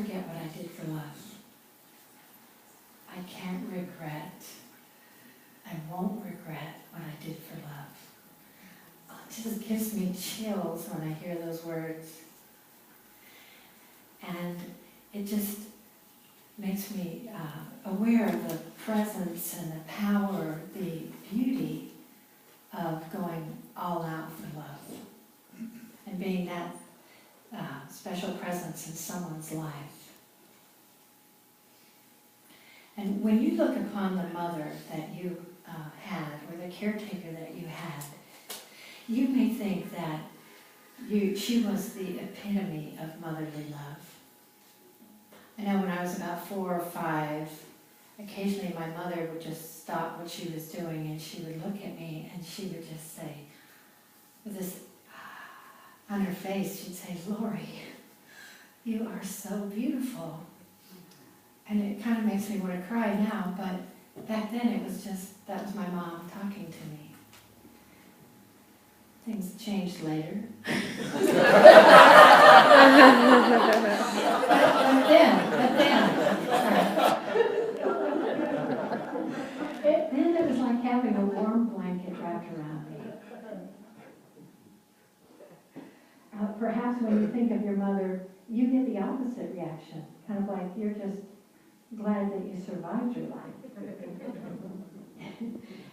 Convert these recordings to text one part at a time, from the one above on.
forget what I did for love. I can't regret. I won't regret what I did for love. Oh, it just gives me chills when I hear those words. And it just makes me aware of the presence and the power, the beauty of going all out for love and being that special presence in someone's life. And when you look upon the mother that you had, or the caretaker that you had, you may think that she was the epitome of motherly love. I know when I was about 4 or 5, occasionally my mother would just stop what she was doing and she would look at me and she would just say, with this on her face, she'd say, "Lori, you are so beautiful." And it kind of makes me want to cry now, but back then it was just, that was my mom talking to me. Things changed later. but then it was like having a warm blanket wrapped around me. Perhaps when you think of your mother, you get the opposite reaction, kind of like you're just glad that you survived your life.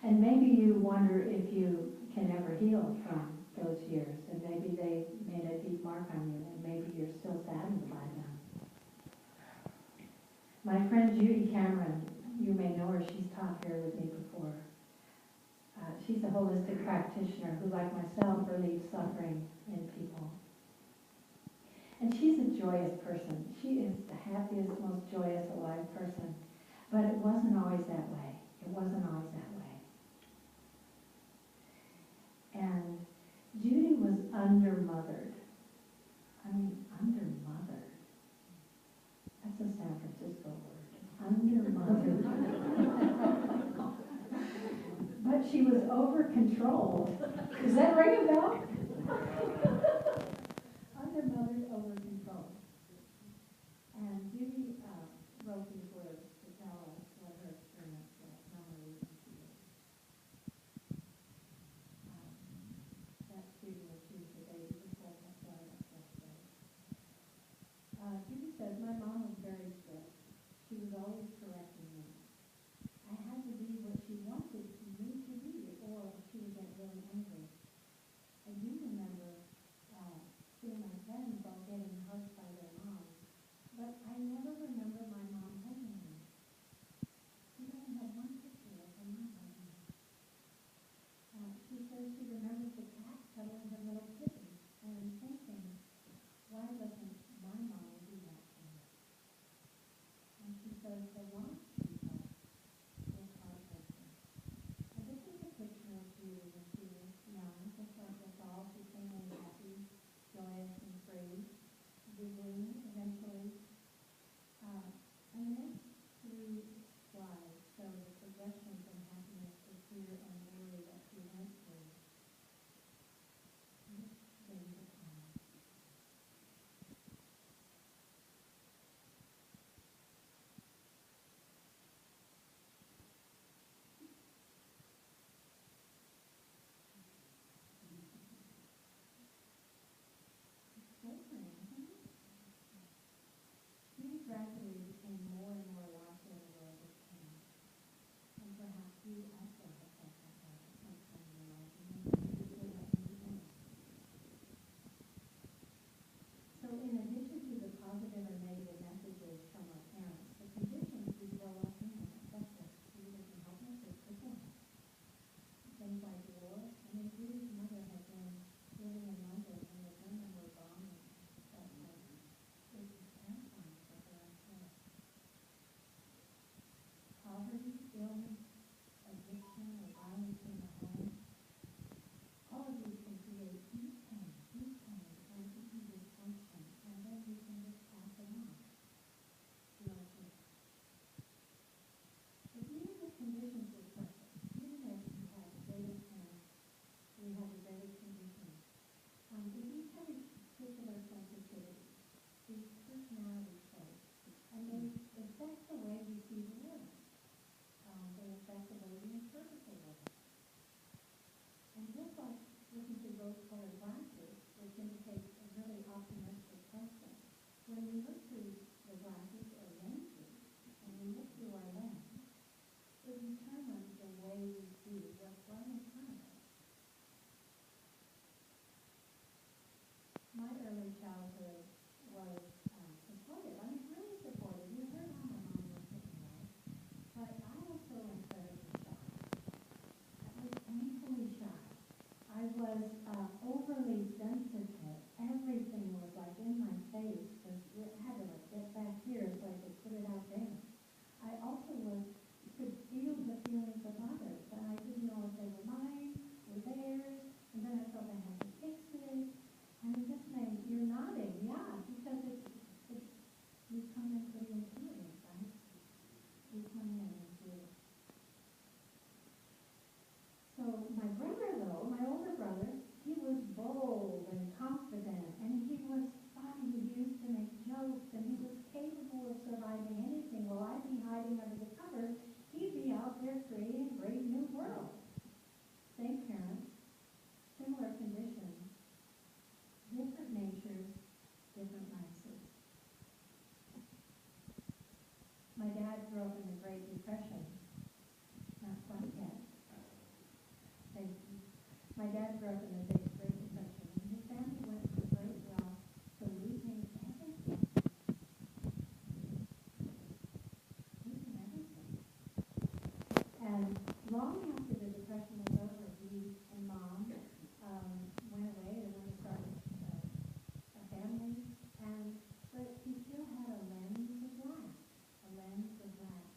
And maybe you wonder if you can ever heal from those years, and maybe they made a deep mark on you, and maybe you're still saddened by them. My friend Judy Cameron, you may know her, she's taught here with me before. She's a holistic practitioner who, like myself, relieves suffering in people. And she's a joyous person. She is the happiest, most joyous, alive person. But it wasn't always that way. It wasn't always that way. And Judy was under-mothered. I mean, under-mothered. That's a San Francisco word. Under-mothered. But she was over-controlled. Does that ring a bell? Under-mothered, over-controlled. And Judy wrote these words to tell us what her experience was, how her reason she was. That's Judy when she was the baby before my son yesterday. Judy says, "My mom was very strict. She was always correcting me. I had to be what she wanted me to be, or she would get really angry. I do was overly sensitive. Everything was like in my face. It had to like get back here so I could put it out there. I also could feel the feelings of others, and I didn't know if they were mine or theirs. And then I felt I had to fix it. And it just made, you're nodding, yeah, because it's you come in pretty intuitive, right? You come in intuitive. So my brother, though, my older brother, he was bold and confident, and he was funny. He used to make jokes, and he was capable of surviving anything. While I'd be hiding under the covers, he'd be out there creating a great new world. Same parents, similar conditions, different natures, different lives. My dad grew up in the Great Depression. Not quite yet. My dad grew up in the Great Depression, and his family went from great wealth to losing everything. Losing everything. And long after the Depression was over, he and Mom went away. They went to start a family, but he still had a lens of life, a lens of life.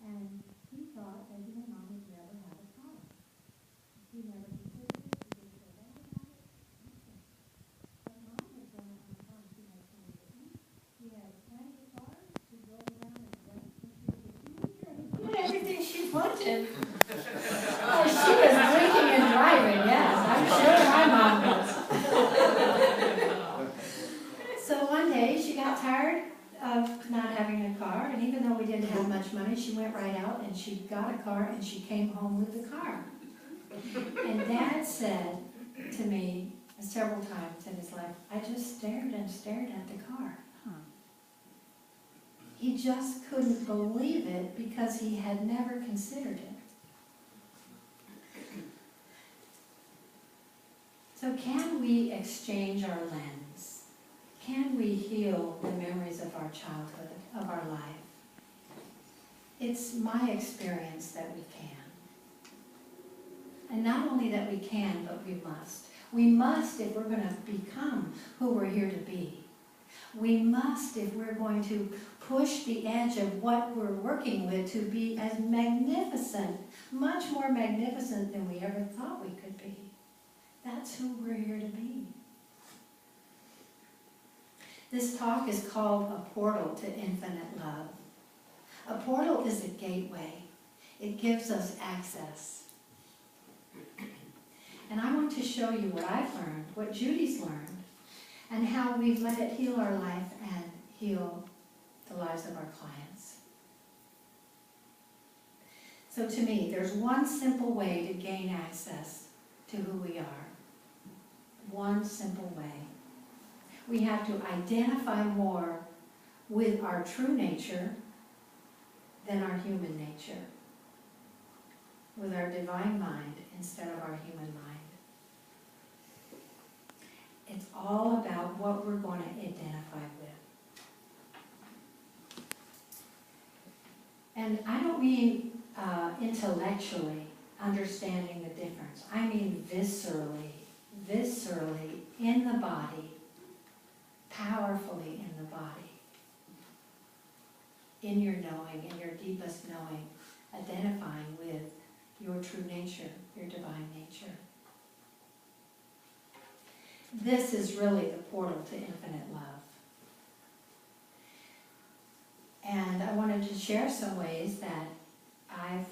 And he thought that he and Mom would never have a car. He never considered it. He didn't feel bad about it. Nothing. But Mom had grown up on a farm. She had plenty to eat. She had plenty of cars. She drove around and dressed when she was a teenager. Did everything she wanted. Oh, she was drinking and driving, yes. I'm sure my mom was. So one day she got tired of not having a car, and even though we didn't have much money, she went right out and she got a car and she came home with the car. And Dad said to me several times in his life, I just stared and stared at the car. He just couldn't believe it because he had never considered it. So can we exchange our lens? Can we heal the memories of our childhood, of our life? It's my experience that we can. And not only that we can, but we must. We must if we're going to become who we're here to be. We must if we're going to push the edge of what we're working with to be as magnificent, much more magnificent than we ever thought we could be. That's who we're here to be. This talk is called A Portal to Infinite Love. A portal is a gateway. It gives us access. And I want to show you what I've learned, what Judy's learned, and how we've let it heal our life and heal the lives of our clients. So to me, there's one simple way to gain access to who we are. One simple way. We have to identify more with our true nature than our human nature. With our divine mind instead of our human mind. It's all about what we're going to identify with. And I don't mean intellectually understanding the difference. I mean viscerally in the body, powerfully in the body, in your knowing, in your deepest knowing, identifying with your true nature, your divine nature. This is really the portal to infinite love. And I wanted to share some ways that I've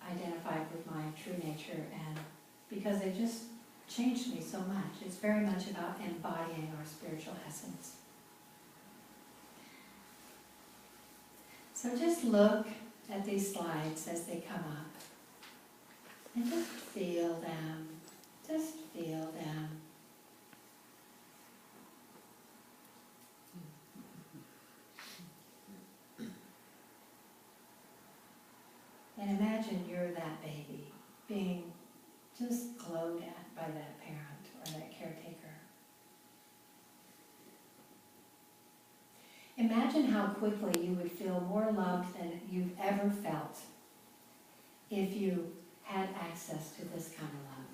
identified with my true nature, and because they just changed me so much. It's very much about embodying our spiritual essence. So just look at these slides as they come up. And just feel them. Just feel them. And imagine you're that baby being just glowed at by that parent or that caretaker. Imagine how quickly you would feel more loved than you've ever felt if you had access to this kind of love.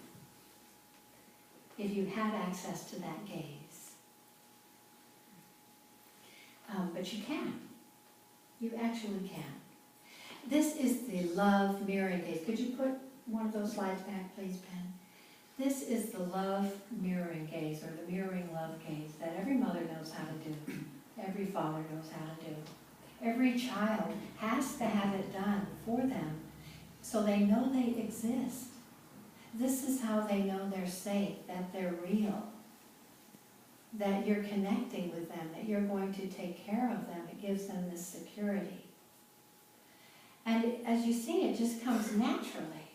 if you had access to that gaze. But you can. You actually can. This is the love mirroring gaze. Could you put one of those slides back, please, Ben? This is the love mirroring gaze, or the mirroring love gaze, that every mother knows how to do. Every father knows how to do. Every child has to have it done for them so they know they exist. This is how they know they're safe, that they're real, that you're connecting with them, that you're going to take care of them. It gives them this security. And as you see, it just comes naturally.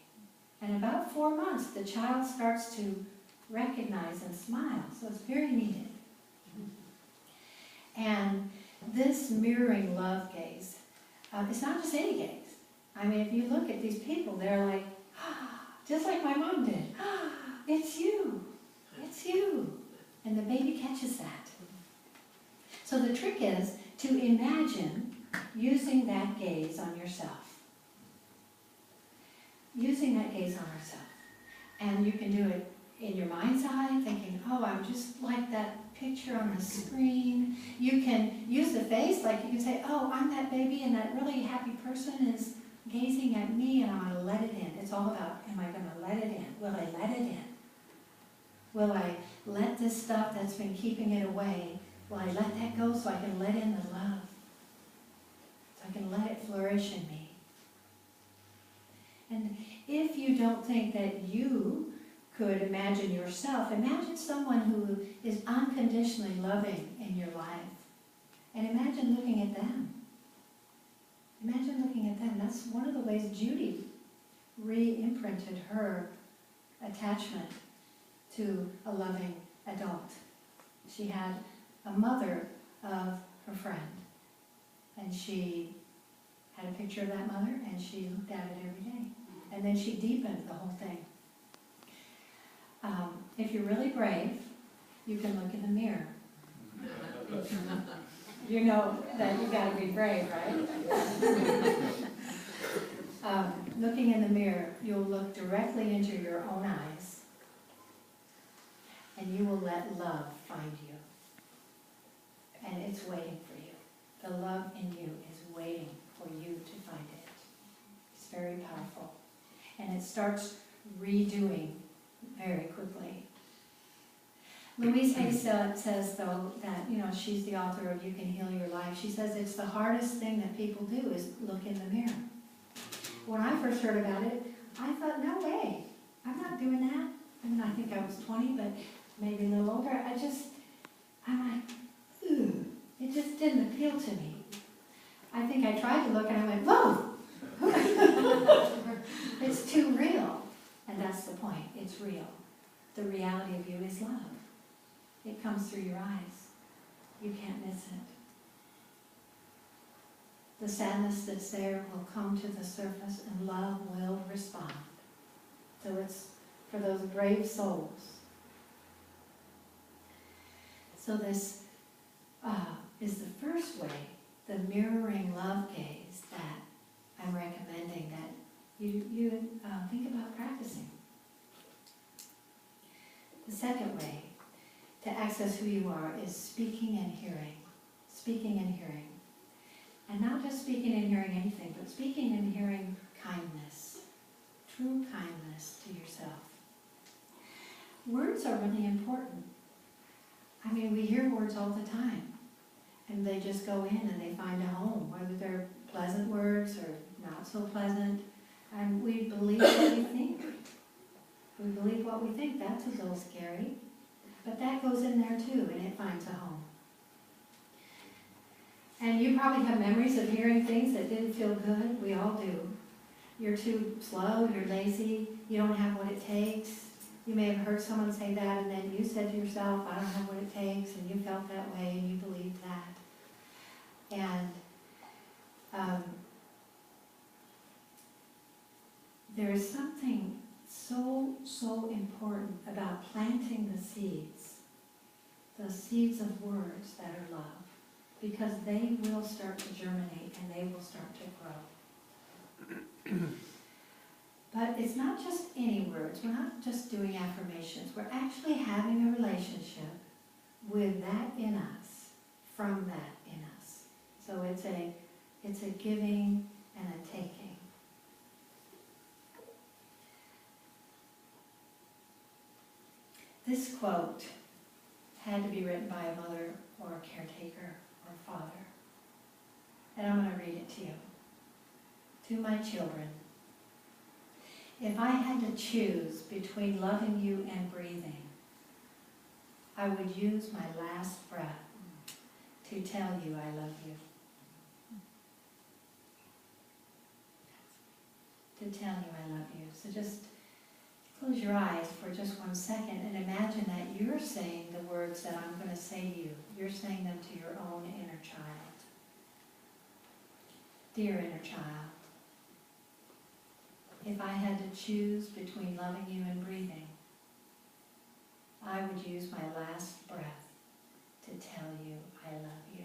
And about 4 months, the child starts to recognize and smile. So it's very needed. And this mirroring love gaze, it's not just any gaze. I mean, if you look at these people, they're like, just like my mom did. It's you. It's you. And the baby catches that. So the trick is to imagine using that gaze on yourself. Using that gaze on yourself. And you can do it in your mind's eye, thinking, oh, I'm just like that picture on the screen. You can use the face, like you can say, oh, I'm that baby and that really happy person is gazing at me and I'm going to let it in. It's all about, am I going to let it in? Will I let it in? Will I let this stuff that's been keeping it away, will I let that go so I can let in the love? So I can let it flourish in me. And if you don't think that you could imagine yourself, imagine someone who is unconditionally loving in your life. And imagine looking at them. Imagine looking at them. That's one of the ways Judy re-imprinted her attachment to a loving adult. She had a mother of her friend, and she had a picture of that mother, and she looked at it every day. And then she deepened the whole thing. If you're really brave, you can look in the mirror. You know that you got to be brave, right? Looking in the mirror, you'll look directly into your own eyes, and you will let love find you. And it's waiting for you. The love in you is waiting for you to find it. It's very powerful. And it starts redoing very quickly. Louise Hay says, though, that, you know, she's the author of You Can Heal Your Life. She says it's the hardest thing that people do is look in the mirror. When I first heard about it, I thought, no way, I'm not doing that. I mean, I think I was 20, but maybe a little older. I'm like, ooh, it just didn't appeal to me. I think I tried to look and I went, whoa! It's too real. And that's the point, it's real. The reality of you is love. It comes through your eyes. You can't miss it. The sadness that's there will come to the surface and love will respond. So it's for those brave souls. So this is the first way, the mirroring love gaze, that I'm recommending that you think about practicing. The second way to access who you are is speaking and hearing. Speaking and hearing. And not just speaking and hearing anything, but speaking and hearing kindness. True kindness to yourself. Words are really important. I mean, we hear words all the time. And they just go in and they find a home, whether they're pleasant words or not so pleasant. And we believe what we think. We believe what we think. That's a little scary. But that goes in there too, and it finds a home. And you probably have memories of hearing things that didn't feel good. We all do. You're too slow, you're lazy, you don't have what it takes. You may have heard someone say that, and then you said to yourself, I don't have what it takes, and you felt that way, and you believed that. And there is something so important about planting the seeds of words that are love, because they will start to germinate and they will start to grow. But it's not just any words. We're not just doing affirmations. We're actually having a relationship with that in us, from that in us. So it's a giving and a taking. This quote had to be written by a mother or a caretaker or a father. And I'm going to read it to you. To my children, if I had to choose between loving you and breathing, I would use my last breath to tell you I love you. To tell you I love you. So just close your eyes for just 1 second and imagine that you're saying the words that I'm going to say to you. You're saying them to your own inner child. Dear inner child, if I had to choose between loving you and breathing, I would use my last breath to tell you I love you.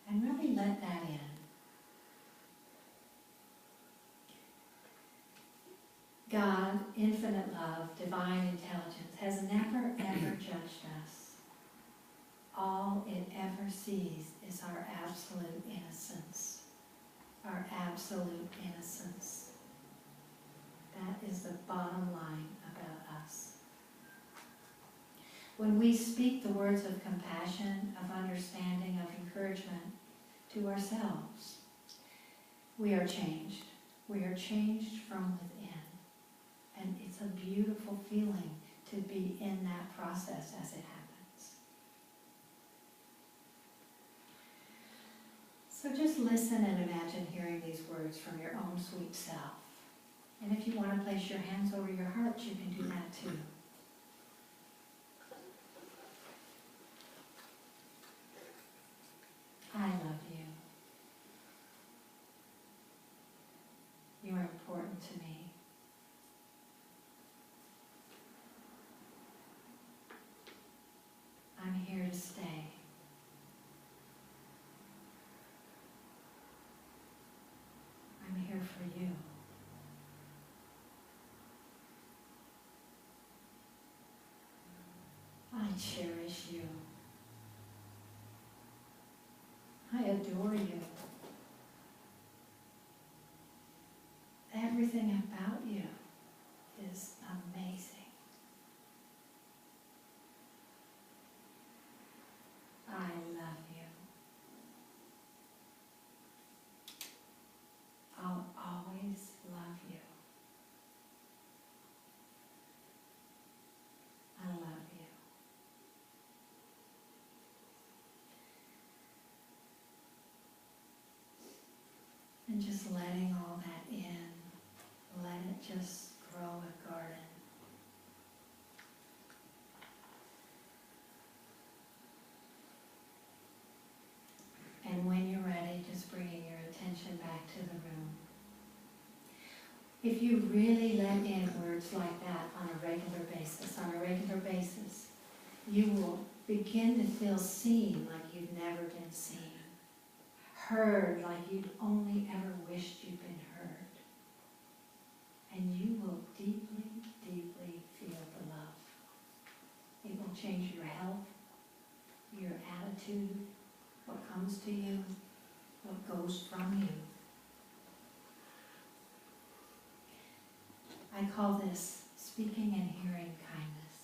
And really let that in. God, infinite love, divine intelligence, has never ever judged us. All it ever sees is our absolute innocence. Our absolute innocence. That is the bottom line about us. When we speak the words of compassion, of understanding, of encouragement to ourselves, we are changed. We are changed from within. And it's a beautiful feeling to be in that process as it happens. So just listen and imagine hearing these words from your own sweet self. And if you want to place your hands over your heart, you can do that too. I love you. You are important to me. I'm here to stay. I'm here for you. I cherish you. I adore you. Everything about you is amazing. I love you. I'll always love you. I love you. And just letting all that in, let it just grow a garden. And when you're ready, just bringing your attention back to the room. If you really let in words like that on a regular basis, you will begin to feel seen like you've never been seen. Heard like you'd only ever wished you'd been heard. And you will deeply, deeply feel the love. It will change your health, your attitude, what comes to you, what goes from you. I call this speaking and hearing kindness.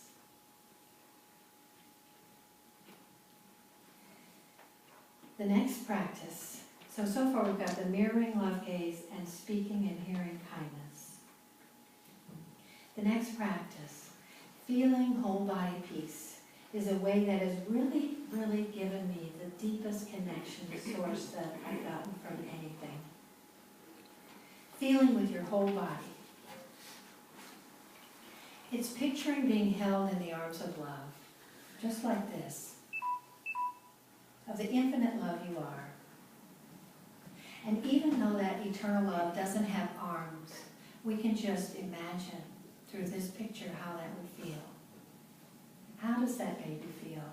The next practice, so far we've got the mirroring love gaze and speaking and hearing kindness. The next practice, feeling whole body peace, is a way that has really, really given me the deepest connection to Source that I've gotten from anything. Feeling with your whole body. It's picturing being held in the arms of love, just like this, of the infinite love you are. And even though that eternal love doesn't have arms, we can just imagine through this picture how that would feel. How does that baby feel?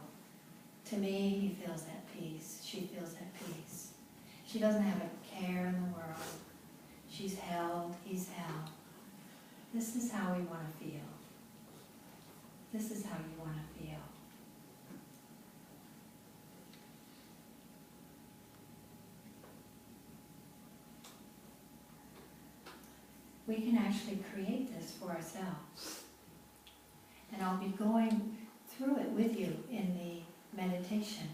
To me, he feels at peace. She feels at peace. She doesn't have a care in the world. She's held, he's held. This is how we want to feel. This is how you want to feel. We can actually create this for ourselves. And I'll be going through it with you in the meditation.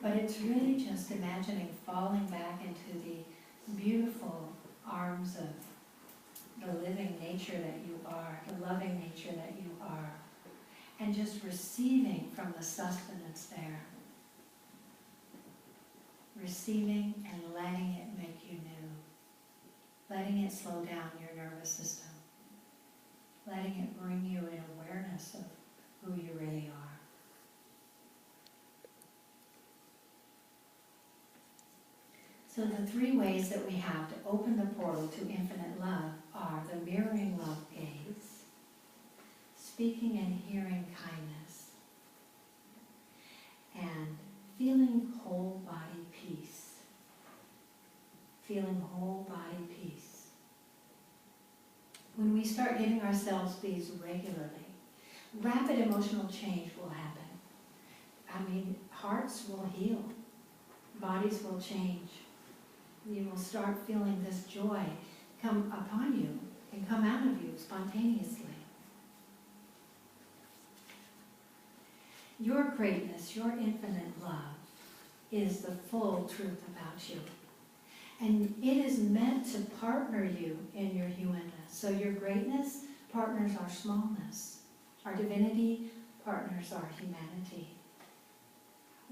But it's really just imagining falling back into the beautiful arms of the living nature that you are, the loving nature that you are, and just receiving from the sustenance there. Receiving and letting it make you new. Letting it slow down your nervous system. Letting it bring you in awareness of who you really are. So the three ways that we have to open the portal to infinite love are the mirroring love gaze, speaking and hearing kindness, and feeling whole body peace. Feeling whole body peace. When we start giving ourselves these regularly, rapid emotional change will happen. Hearts will heal. Bodies will change. You will start feeling this joy come upon you and come out of you spontaneously. Your greatness, your infinite love, is the full truth about you. And it is meant to partner you in your humanness. So your greatness partners our smallness. Our divinity partners our humanity.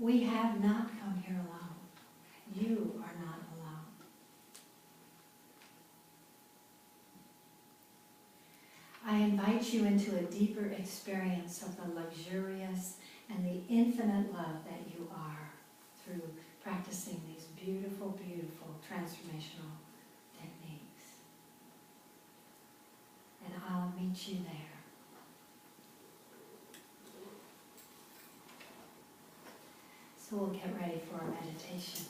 We have not come here alone. You are not alone. I invite you into a deeper experience of the luxurious and the infinite love that you are through practicing these beautiful, beautiful transformational techniques. And I'll meet you there. So we'll get ready for our meditation.